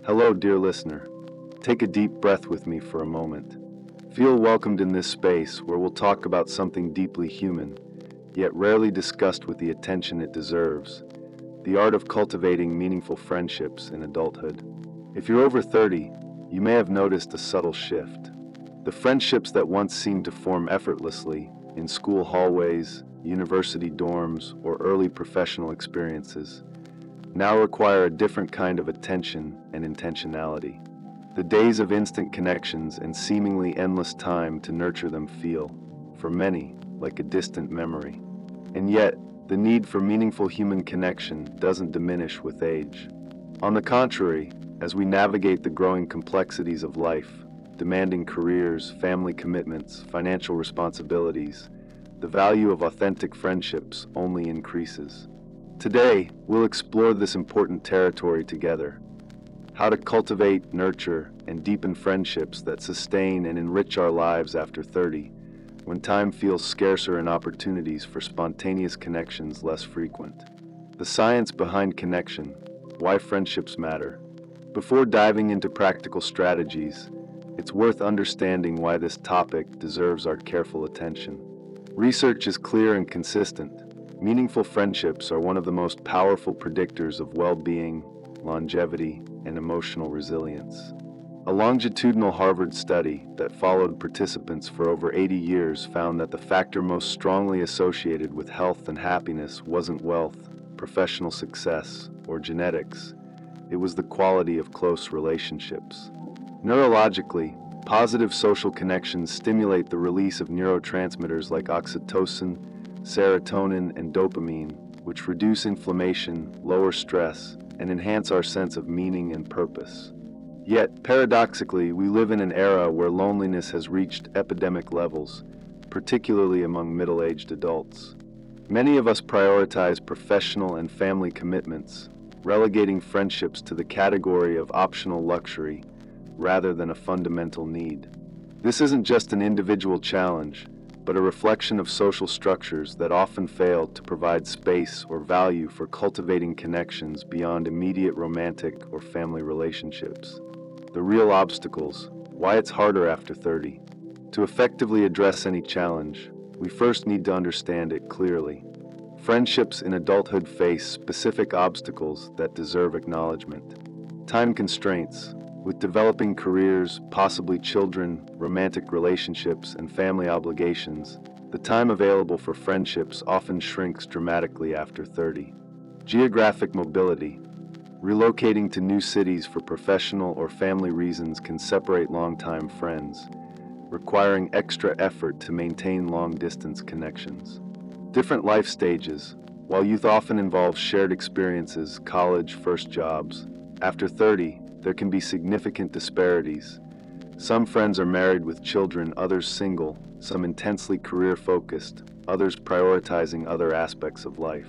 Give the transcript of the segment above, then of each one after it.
Hello, dear listener. Take a deep breath with me for a moment. Feel welcomed in this space where we'll talk about something deeply human, yet rarely discussed with the attention it deserves: the art of cultivating meaningful friendships in adulthood. If you're over 30, you may have noticed a subtle shift. The friendships that once seemed to form effortlessly in school hallways, university dorms, or early professional experiences now require a different kind of attention and intentionality. The days of instant connections and seemingly endless time to nurture them feel, for many, like a distant memory. And yet, the need for meaningful human connection doesn't diminish with age. On the contrary, as we navigate the growing complexities of life, demanding careers, family commitments, financial responsibilities, the value of authentic friendships only increases. Today, we'll explore this important territory together: how to cultivate, nurture, and deepen friendships that sustain and enrich our lives after 30, when time feels scarcer and opportunities for spontaneous connections less frequent. The science behind connection, why friendships matter. Before diving into practical strategies, it's worth understanding why this topic deserves our careful attention. Research is clear and consistent. Meaningful friendships are one of the most powerful predictors of well-being, longevity, and emotional resilience. A longitudinal Harvard study that followed participants for over 80 years found that the factor most strongly associated with health and happiness wasn't wealth, professional success, or genetics. It was the quality of close relationships. Neurologically, positive social connections stimulate the release of neurotransmitters like oxytocin, serotonin, and dopamine, which reduce inflammation, lower stress, and enhance our sense of meaning and purpose. Yet, paradoxically, we live in an era where loneliness has reached epidemic levels, particularly among middle-aged adults. Many of us prioritize professional and family commitments, relegating friendships to the category of optional luxury rather than a fundamental need. This isn't just an individual challenge, but a reflection of social structures that often fail to provide space or value for cultivating connections beyond immediate romantic or family relationships. The real obstacles, why it's harder after 30. To effectively address any challenge, we first need to understand it clearly. Friendships in adulthood face specific obstacles that deserve acknowledgement. Time constraints. With developing careers, possibly children, romantic relationships, and family obligations, the time available for friendships often shrinks dramatically after 30. Geographic mobility. Relocating to new cities for professional or family reasons can separate longtime friends, requiring extra effort to maintain long-distance connections. Different life stages. While youth often involves shared experiences, college, first jobs, after 30, there can be significant disparities. Some friends are married with children, others single, some intensely career-focused, others prioritizing other aspects of life.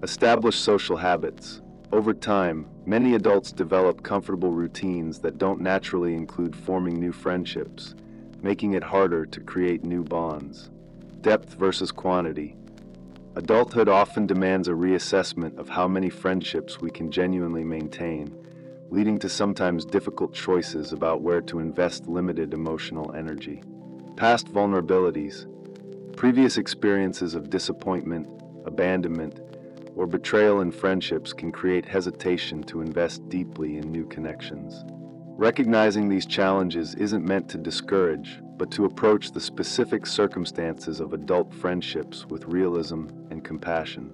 Established social habits. Over time, many adults develop comfortable routines that don't naturally include forming new friendships, making it harder to create new bonds. Depth versus quantity. Adulthood often demands a reassessment of how many friendships we can genuinely maintain, leading to sometimes difficult choices about where to invest limited emotional energy. Past vulnerabilities. Previous experiences of disappointment, abandonment, or betrayal in friendships can create hesitation to invest deeply in new connections. Recognizing these challenges isn't meant to discourage, but to approach the specific circumstances of adult friendships with realism and compassion.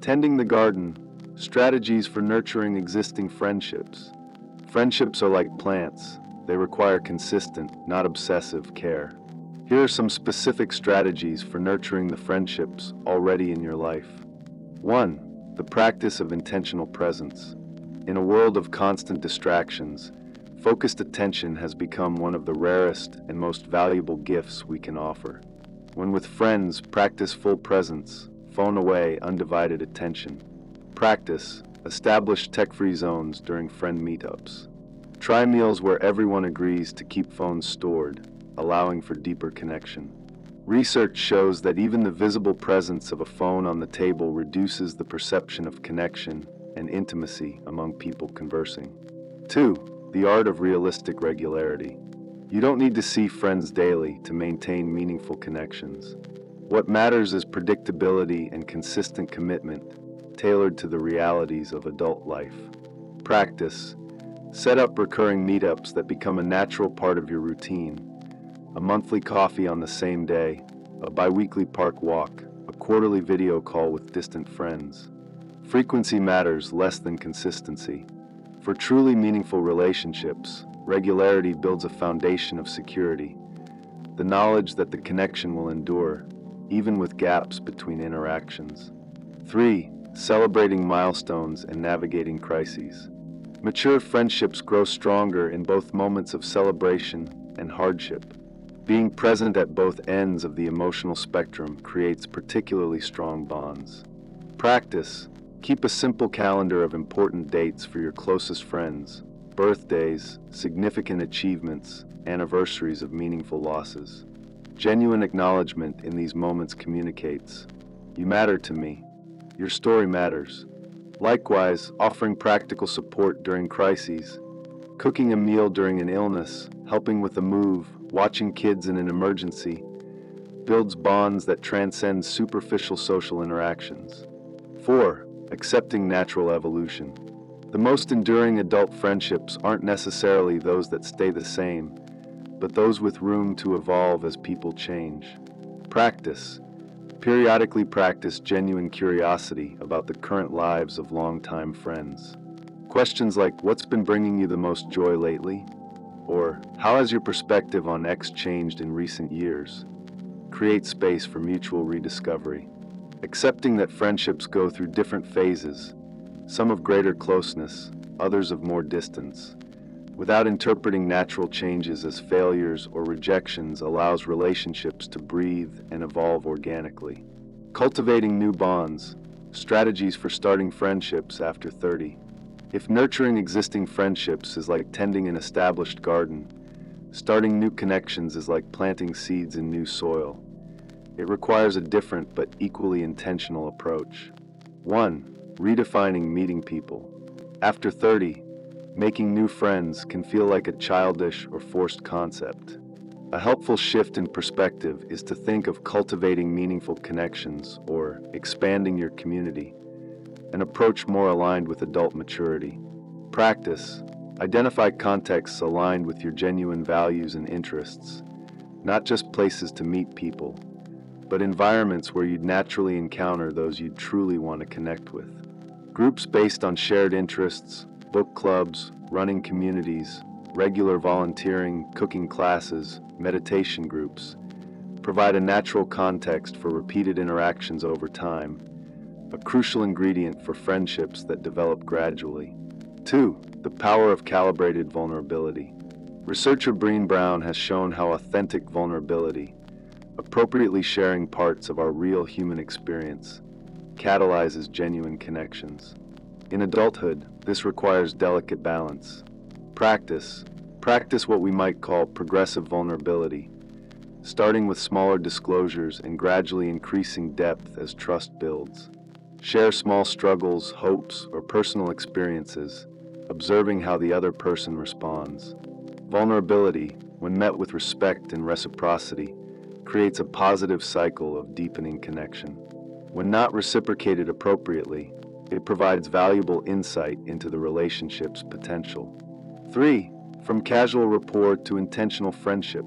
Tending the garden. Strategies for nurturing existing friendships. Friendships are like plants. They require consistent, not obsessive care. Here are some specific strategies for nurturing the friendships already in your life. 1. The practice of intentional presence. In a world of constant distractions, focused attention has become one of the rarest and most valuable gifts we can offer. When with friends, practice full presence, phone away, undivided attention. Practice. Establish tech-free zones during friend meetups. Try meals where everyone agrees to keep phones stored, allowing for deeper connection. Research shows that even the visible presence of a phone on the table reduces the perception of connection and intimacy among people conversing. 2. the art of realistic regularity. You don't need to see friends daily to maintain meaningful connections. What matters is predictability and consistent commitment, tailored to the realities of adult life. Practice. Set up recurring meetups that become a natural part of your routine. A monthly coffee on the same day, a bi-weekly park walk, a quarterly video call with distant friends. Frequency matters less than consistency. For truly meaningful relationships, regularity builds a foundation of security, the knowledge that the connection will endure, even with gaps between interactions. 3. Celebrating milestones and navigating crises. Mature friendships grow stronger in both moments of celebration and hardship. Being present at both ends of the emotional spectrum creates particularly strong bonds. Practice. Keep a simple calendar of important dates for your closest friends, birthdays, significant achievements, anniversaries of meaningful losses. Genuine acknowledgement in these moments communicates, "You matter to me. Your story matters." Likewise, offering practical support during crises, cooking a meal during an illness, helping with a move, watching kids in an emergency, builds bonds that transcend superficial social interactions. 4. Accepting natural evolution. The most enduring adult friendships aren't necessarily those that stay the same, but those with room to evolve as people change. Practice. Periodically practice genuine curiosity about the current lives of longtime friends. Questions like, "What's been bringing you the most joy lately?" Or, "How has your perspective on X changed in recent years?" Create space for mutual rediscovery. Accepting that friendships go through different phases, some of greater closeness, others of more distance, without interpreting natural changes as failures or rejections allows relationships to breathe and evolve organically. Cultivating new bonds, strategies for starting friendships after 30. If nurturing existing friendships is like tending an established garden, starting new connections is like planting seeds in new soil. It requires a different but equally intentional approach. 1. Redefining meeting people. After 30, making new friends can feel like a childish or forced concept. A helpful shift in perspective is to think of cultivating meaningful connections or expanding your community, an approach more aligned with adult maturity. Practice. Identify contexts aligned with your genuine values and interests, not just places to meet people, but environments where you'd naturally encounter those you'd truly want to connect with. Groups based on shared interests, book clubs, running communities, regular volunteering, cooking classes, meditation groups, provide a natural context for repeated interactions over time, a crucial ingredient for friendships that develop gradually. 2. The power of calibrated vulnerability. Researcher Brené Brown has shown how authentic vulnerability, appropriately sharing parts of our real human experience, catalyzes genuine connections. In adulthood, this requires delicate balance. Practice what we might call progressive vulnerability, starting with smaller disclosures and gradually increasing depth as trust builds. Share small struggles, hopes, or personal experiences, observing how the other person responds. Vulnerability, when met with respect and reciprocity, creates a positive cycle of deepening connection. When not reciprocated appropriately, it provides valuable insight into the relationship's potential. 3. From casual rapport to intentional friendship.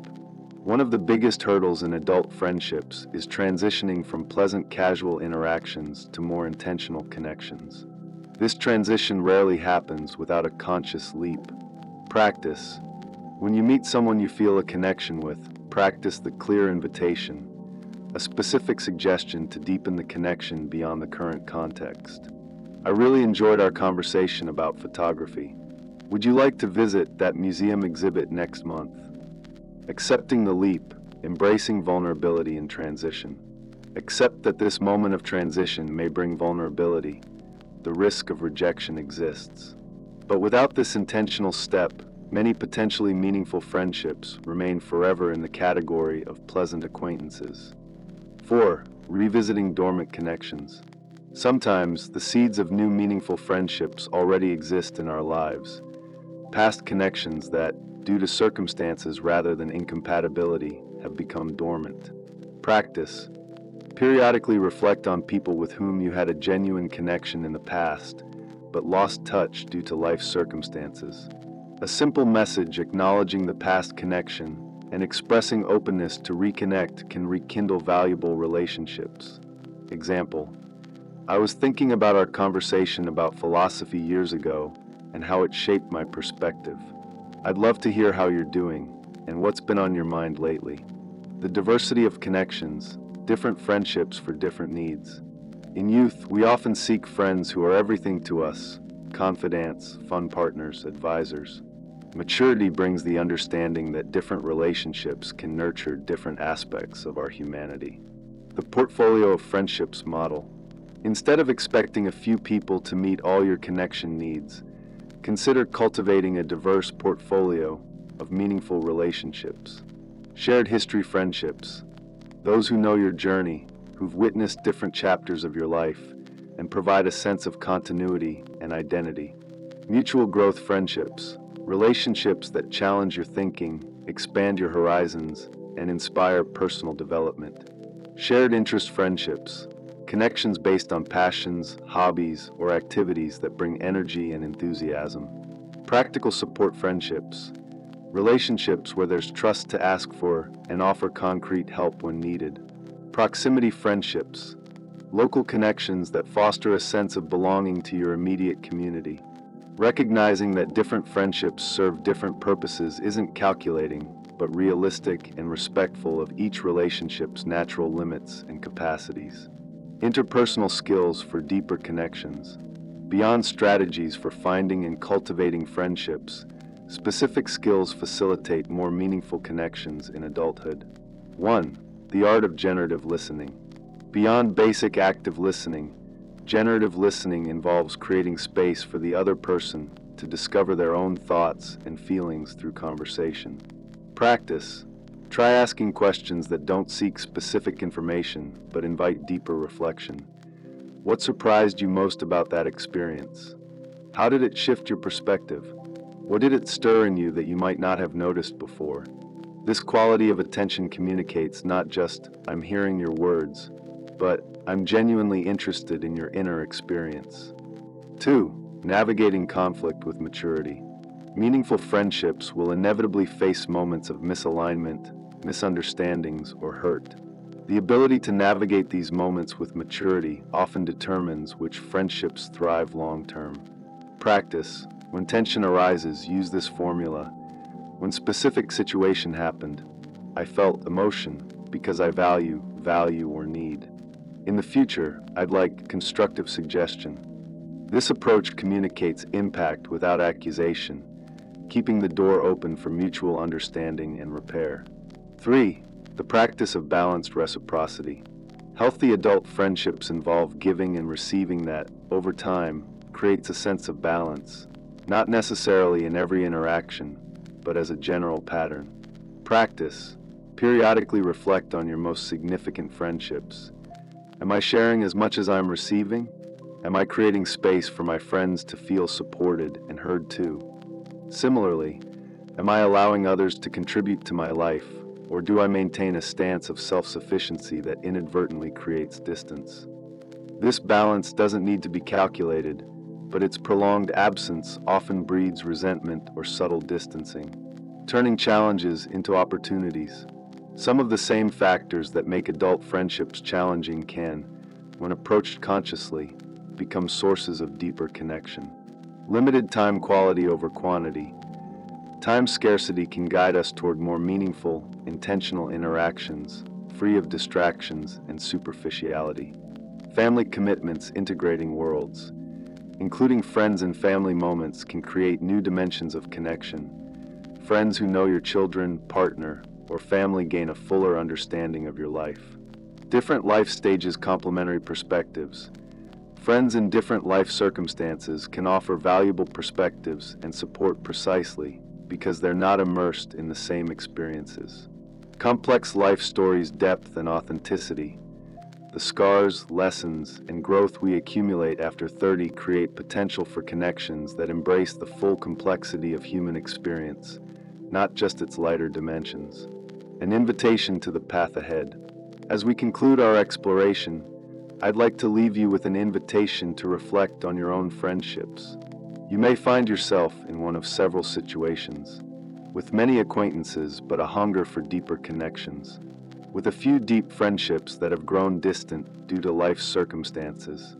One of the biggest hurdles in adult friendships is transitioning from pleasant casual interactions to more intentional connections. This transition rarely happens without a conscious leap. Practice. When you meet someone you feel a connection with, practice the clear invitation, a specific suggestion to deepen the connection beyond the current context. I really enjoyed our conversation about photography. Would you like to visit that museum exhibit next month? Accepting the leap, embracing vulnerability in transition. Accept that this moment of transition may bring vulnerability. The risk of rejection exists. But without this intentional step, many potentially meaningful friendships remain forever in the category of pleasant acquaintances. 4. Revisiting dormant connections. Sometimes the seeds of new meaningful friendships already exist in our lives, past connections that, due to circumstances rather than incompatibility, have become dormant. Practice. Periodically reflect on people with whom you had a genuine connection in the past, but lost touch due to life circumstances. A simple message acknowledging the past connection and expressing openness to reconnect can rekindle valuable relationships. Example: I was thinking about our conversation about philosophy years ago and how it shaped my perspective. I'd love to hear how you're doing and what's been on your mind lately. The diversity of connections, different friendships for different needs. In youth, we often seek friends who are everything to us: confidants, fun partners, advisors. Maturity brings the understanding that different relationships can nurture different aspects of our humanity. The portfolio of friendships model. Instead of expecting a few people to meet all your connection needs, consider cultivating a diverse portfolio of meaningful relationships. Shared history friendships. Those who know your journey, who've witnessed different chapters of your life, and provide a sense of continuity and identity. Mutual growth friendships. Relationships that challenge your thinking, expand your horizons, and inspire personal development. Shared interest friendships. Connections based on passions, hobbies, or activities that bring energy and enthusiasm. Practical support friendships. Relationships where there's trust to ask for and offer concrete help when needed. Proximity friendships. Local connections that foster a sense of belonging to your immediate community. Recognizing that different friendships serve different purposes isn't calculating, but realistic and respectful of each relationship's natural limits and capacities. Interpersonal skills for deeper connections. Beyond strategies for finding and cultivating friendships, specific skills facilitate more meaningful connections in adulthood. 1. The art of generative listening. Beyond basic active listening, generative listening involves creating space for the other person to discover their own thoughts and feelings through conversation. Practice. Try asking questions that don't seek specific information but invite deeper reflection. What surprised you most about that experience? How did it shift your perspective? What did it stir in you that you might not have noticed before? This quality of attention communicates not just, "I'm hearing your words," but "I'm genuinely interested in your inner experience." 2. Navigating conflict with maturity. Meaningful friendships will inevitably face moments of misalignment, misunderstandings, or hurt. The ability to navigate these moments with maturity often determines which friendships thrive long-term. Practice. When tension arises, use this formula. When specific situation happened, I felt emotion because I value, or need. In the future, I'd like constructive suggestion. This approach communicates impact without accusation, keeping the door open for mutual understanding and repair. 3. The practice of balanced reciprocity. Healthy adult friendships involve giving and receiving that, over time, creates a sense of balance, not necessarily in every interaction, but as a general pattern. Practice. Periodically reflect on your most significant friendships. Am I sharing as much as I'm receiving? Am I creating space for my friends to feel supported and heard too? Similarly, am I allowing others to contribute to my life, or do I maintain a stance of self-sufficiency that inadvertently creates distance? This balance doesn't need to be calculated, but its prolonged absence often breeds resentment or subtle distancing, turning challenges into opportunities. Some of the same factors that make adult friendships challenging can, when approached consciously, become sources of deeper connection. Limited time quality over quantity. Time scarcity can guide us toward more meaningful, intentional interactions, free of distractions and superficiality. Family commitments integrating worlds. Including friends and family moments can create new dimensions of connection. Friends who know your children, partner, or family gain a fuller understanding of your life. Different life stages, complementary perspectives. Friends in different life circumstances can offer valuable perspectives and support precisely because they're not immersed in the same experiences. Complex life stories, depth and authenticity. The scars, lessons, and growth we accumulate after 30 create potential for connections that embrace the full complexity of human experience, not just its lighter dimensions. An invitation to the path ahead. As we conclude our exploration, I'd like to leave you with an invitation to reflect on your own friendships. You may find yourself in one of several situations, with many acquaintances but a hunger for deeper connections, with a few deep friendships that have grown distant due to life's circumstances,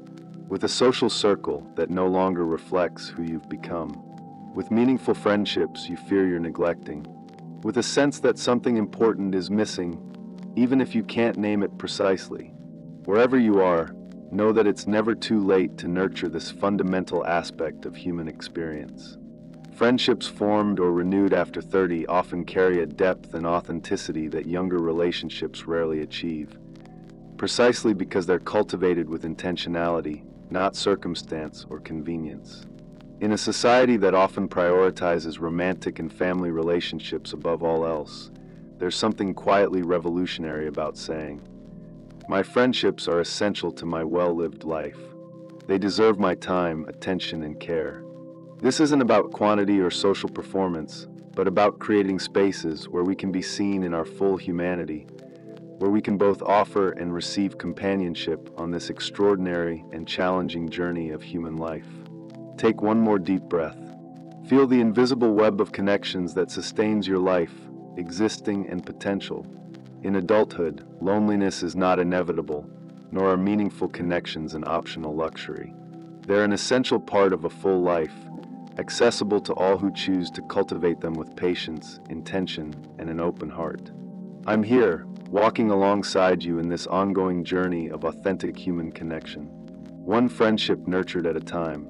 with a social circle that no longer reflects who you've become, with meaningful friendships you fear you're neglecting, with a sense that something important is missing, even if you can't name it precisely. Wherever you are, know that it's never too late to nurture this fundamental aspect of human experience. Friendships formed or renewed after 30 often carry a depth and authenticity that younger relationships rarely achieve, precisely because they're cultivated with intentionality, not circumstance or convenience. In a society that often prioritizes romantic and family relationships above all else, there's something quietly revolutionary about saying, "My friendships are essential to my well-lived life. They deserve my time, attention, and care." This isn't about quantity or social performance, but about creating spaces where we can be seen in our full humanity, where we can both offer and receive companionship on this extraordinary and challenging journey of human life. Take one more deep breath. Feel the invisible web of connections that sustains your life, existing and potential. In adulthood, loneliness is not inevitable, nor are meaningful connections an optional luxury. They're an essential part of a full life, accessible to all who choose to cultivate them with patience, intention, and an open heart. I'm here, walking alongside you in this ongoing journey of authentic human connection, one friendship nurtured at a time.